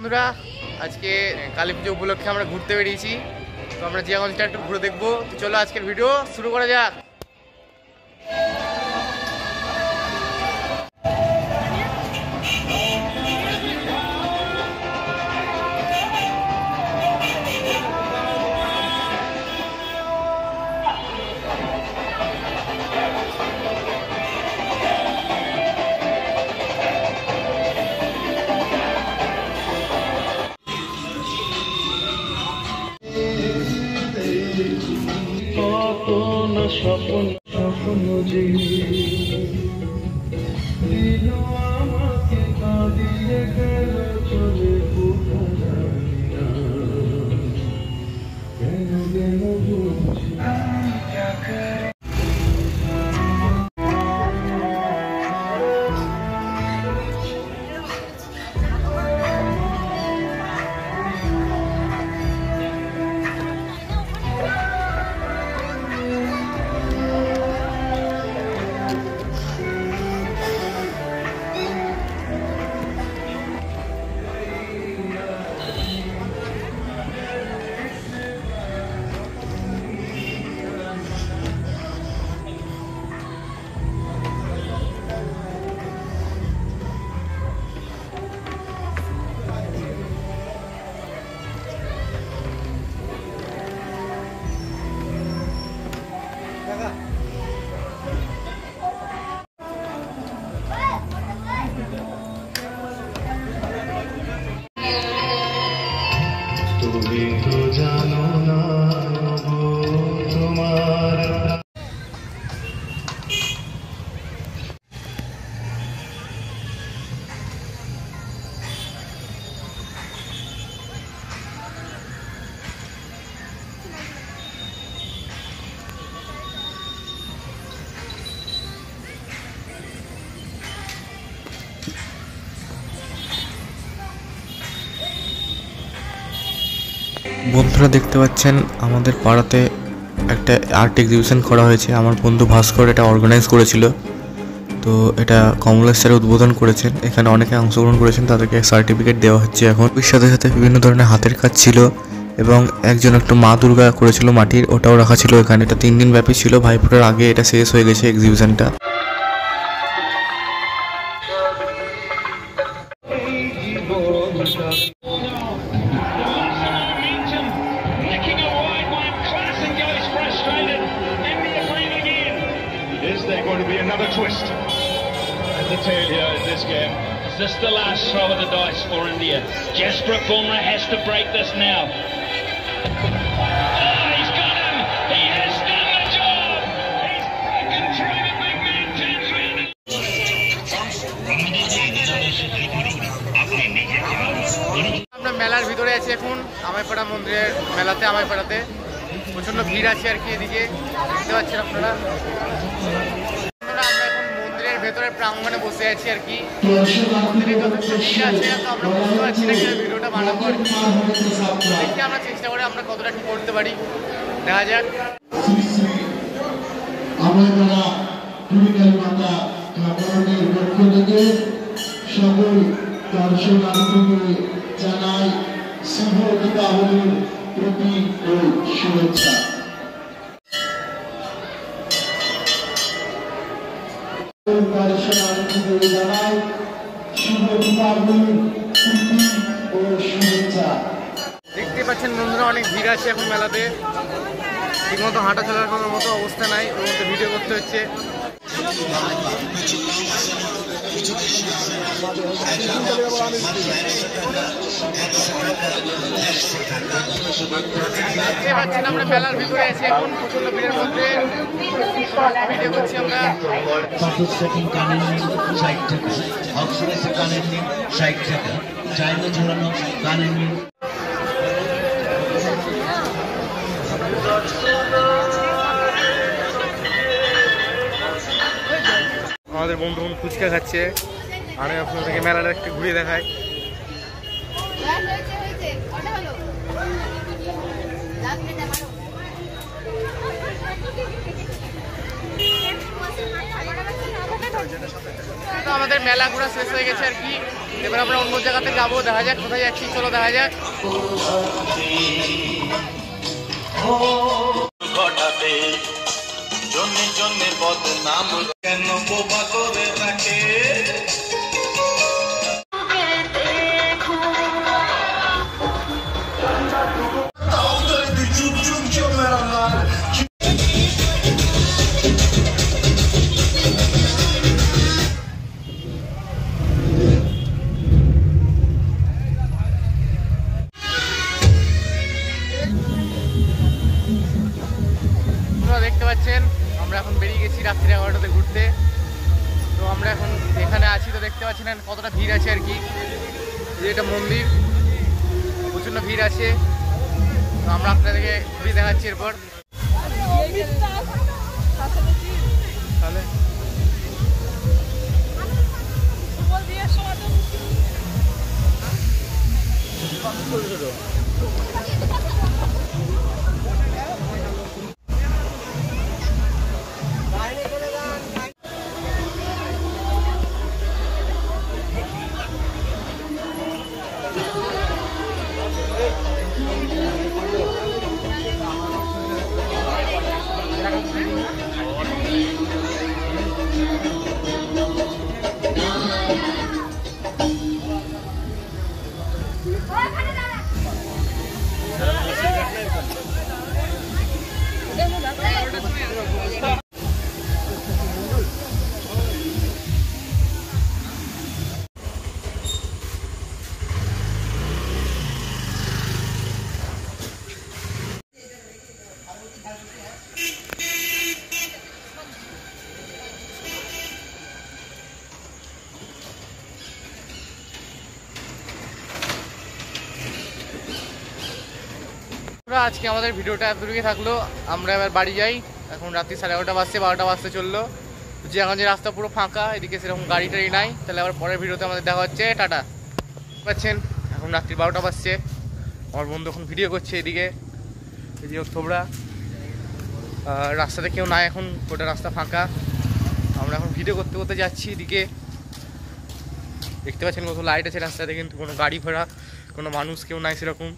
বন্ধুরা আজকে কালী পুজো উপলক্ষে আমরা ঘুরতে বেরিয়েছি। তো আমরা জিয়াগঞ্জটা একটু ঘুরে দেখবো। তো চলো আজকের ভিডিও শুরু করা যাক। স্বপ্ন স্বপ্ন যে দিল আমাকে কাঁদিয়ে গেল চলে কোথায় জানি না কেন কেন বুঝি তুমি তো জানো না তোমার বন্ধুরা দেখতে পাচ্ছেন আমাদের পাড়াতে একটা আর্ট এক্সিবিশন করা হয়েছে। আমার বন্ধু ভাস্কর এটা অর্গানাইজ করেছিল। তো এটা কমলেশ স্যার উদ্বোধন করেছেন। এখানে অনেকে অংশগ্রহণ করেছেন, তাদেরকে সার্টিফিকেট দেওয়া হচ্ছে এখন। এর সাথে সাথে বিভিন্ন ধরনের হাতের কাজ ছিল এবং একজন একটু মা দুর্গা করেছিল মাটির, ওটাও রাখা ছিল এখানে। এটা 3 দিন ব্যাপী ছিল। ভাইফোঁটার আগে এটা শেষ হয়ে গেছে এক্সিবিশনটা। Is there going to be another twist? And the tail here in this game. Is this the last throw of the dice for India? Jasprit Bumrah has to break this now. Oh, he's got him! He has done the job! He's broken through the big man, turns round. আমরা মেলার ভিতরে আছি এখন, আমাইপাড়া মন্দিরের মেলাতে। আমাইপাড়াতে প্রচণ্ড ভিড় আছে আর কি। এদিকে দেখতে পাচ্ছেন আপনারা। আমরা এখন মন্দিরের ভেতরের প্রাঙ্গণে বসে আছি আর কি। মন্দিরে যথেষ্ট ভিড় আছে, তো আমরা বুঝতে পারছি না কিনা ভিডিওটা বানাবো আর কি। দেখি আমরা চেষ্টা করে আমরা কতটা কি করতে পারি, দেখা যাক। আমাইপাড়া কালী মাতা ঠাকুরের পক্ষ থেকে সকল দর্শনার্থীকে জানাই শুভ দীপাবলির প্রীতি ও শুভেচ্ছা। দর্শনার্থীদের জানাই শুভ দীপাবলির প্রীতি ও শুভেচ্ছা। দেখতে পাচ্ছেন বন্ধুরা, অনেক ভিড় আছে এখন মেলাতে। ঠিকমতো হাঁটা চলার কোনো মতো অবস্থা নাই, ওর মধ্যে ভিডিও করতে হচ্ছে। দেখতে পাচ্ছেন আমরা মেলার ভিতরে আছি এখন, প্রচন্ড ভিড়ের মধ্যে ভিডিও করছি আমরা। আমাদের বন্ধু ফুচকা খাচ্ছে, আমি আপনাদেরকে মেলাটা একটু ঘুরিয়ে দেখাই। তো আমাদের মেলা ঘোরা শেষ হয়ে গেছে আর কি। এবার আমরা অন্য জায়গাতে যাবো, দেখা যাক কোথায় যাচ্ছি, চলো দেখা যাক। ঘটাতে জন্মে জন্মে বদনাম কেন বোবা করে রাখে। দেখতে পাচ্ছেন আমরা এখন বেরিয়ে গেছি রাত্রি 11টাতে ঘুরতে। তো আমরা এখন এখানে আছি, তো দেখতে পাচ্ছেন কতটা ভিড় আছে আর কি। যে এটা মন্দির, প্রচণ্ড ভিড় আছে। তো আমরা আপনাদেরকে ঘুরিয়ে দেখাচ্ছি এরপর। তাহলে আজকে আমাদের ভিডিওটা এতটুকুই থাকলো। আমরা এবার বাড়ি যাই। এখন রাত্রি 11:30 বাজছে, 12টা বাজতে চললো। যে এখন যে রাস্তা পুরো ফাঁকা, এদিকে সেরকম গাড়ি টাড়ি নাই। তাহলে আবার পরের ভিডিওতে আমাদের দেখা হচ্ছে, টাটা। পাচ্ছেন এখন রাত্রি 12টা বাজছে, আমার বন্ধু এখন ভিডিও করছে এদিকে। এদিকে তোমরা রাস্তাতে কেউ নাই, এখন গোটা রাস্তা ফাঁকা। আমরা এখন ভিডিও করতে করতে যাচ্ছি। এদিকে দেখতে পাচ্ছেন কত লাইট আছে রাস্তাতে, কিন্তু কোনো গাড়ি ঘোড়া কোনো মানুষ কেউ নাই সেরকম।